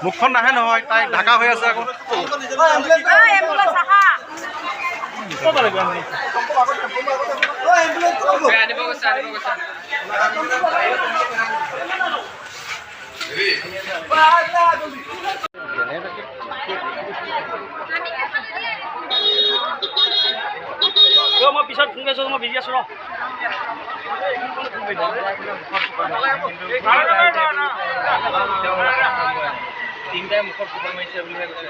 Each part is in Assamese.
মুখখন নাহে নহয়, তাই ঢাকা হৈ আছে আকৌ। মই পিছত ফোন কৰিছোঁ, মই বিজি আছোঁ ৰ। তিনিটাই মুখত কুকুৰ মাৰিছে বুলিহে কৈছে।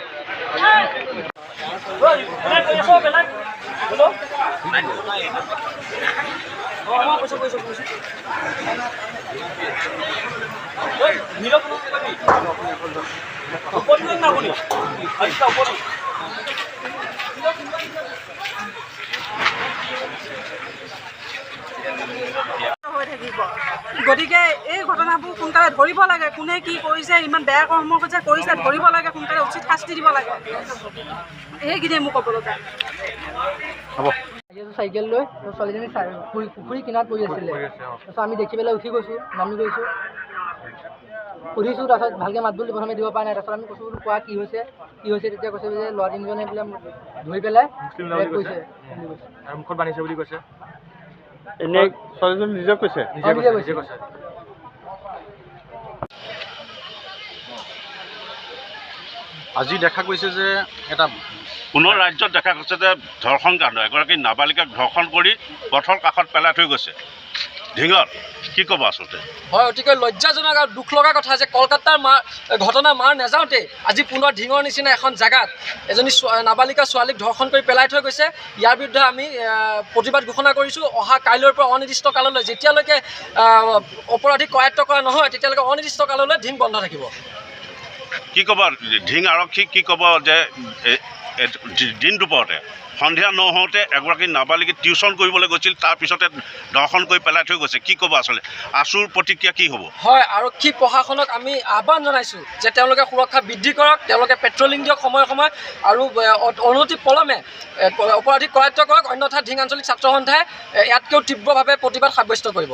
গতিকে এই ঘটনাবোৰ সোনকালে ধৰিব লাগে, কোনে কি কৰিছে, ইমান বেয়া কৰ্ম যে কৰিছে ধৰিব লাগে, সোনকালে উচিত শাস্তি দিব লাগে। সেইখিনিয়ে মোক ক'বলৈ যায়। চাইকেল লৈ ছোৱালীজনী পুখুৰী কিনাৰত পৰি আছিলে। তাৰপিছত আমি দেখি পেলাই উঠি গৈছোঁ, নামি গৈছোঁ, সুধিছোঁ। তাৰপিছত ভালকৈ মাত বুলি প্ৰথমে দিব পৰা নাই। তাৰপিছত আমি কৈছোঁ বোলো কোৱা কি হৈছে। তেতিয়া কৈছে যে ল'ৰা তিনিজনে বোলে ধৰি পেলাই কৈছে মুখত বান্ধিছে বুলি কৈছে। এনেই ছোৱালীজনী নিজে কৈছে? নিজে কৈছে। আজি দেখা গৈছে যে এটা পুনৰ ৰাজ্যত দেখা গৈছে যে ধৰ্ষণ কাণ্ড, এগৰাকী নাবালিকাক ধৰ্ষণ কৰি পথৰ কাষত পেলাই থৈ গৈছে ঢিঙত। কি ক'ব আচলতে? হয়, অতিকৈ লজ্জাজনক আৰু দুখ লগা কথা যে কলকাতাৰ ঘটনা মাৰ নাযাওঁতে আজি পুনৰ ঢিঙৰ নিচিনা এখন জেগাত এজনী নাবালিকা ছোৱালীক ধৰ্ষণ কৰি পেলাই থৈ গৈছে। ইয়াৰ বিৰুদ্ধে আমি প্ৰতিবাদ ঘোষণা কৰিছোঁ। অহা কাইলৈৰ পৰা অনিৰ্দিষ্ট কাললৈ, যেতিয়ালৈকে অপৰাধীক কৰায়ত্ব কৰা নহয় তেতিয়ালৈকে অনিৰ্দিষ্ট কাললৈ ঢিং বন্ধ থাকিব। কি ক'ব ঢিং আৰক্ষীক? কি ক'ব যে দিন দুপৰতে সন্ধিয়া নহওঁতে এগৰাকী নাবালিকা টিউশ্যন কৰিবলৈ গৈছিল, তাৰপিছতে ধৰ্ষণ কৰি পেলাই থৈ গৈছে? কি ক'ব আচলতে? আচুৰ প্ৰতিক্ৰিয়া কি হ'ব? হয়, আৰক্ষী প্ৰশাসনক আমি আহ্বান জনাইছোঁ যে তেওঁলোকে সুৰক্ষা বৃদ্ধি কৰক, তেওঁলোকে পেট্ৰলিং দিয়ক সময়ে সময়ে, আৰু অনতি পলমে অপৰাধীক কৰায়ত্ব কৰক। অন্যথা ঢিং আঞ্চলিক ছাত্ৰ সন্থাই ইয়াতকৈও তীব্ৰভাৱে প্ৰতিবাদ সাব্যস্ত কৰিব।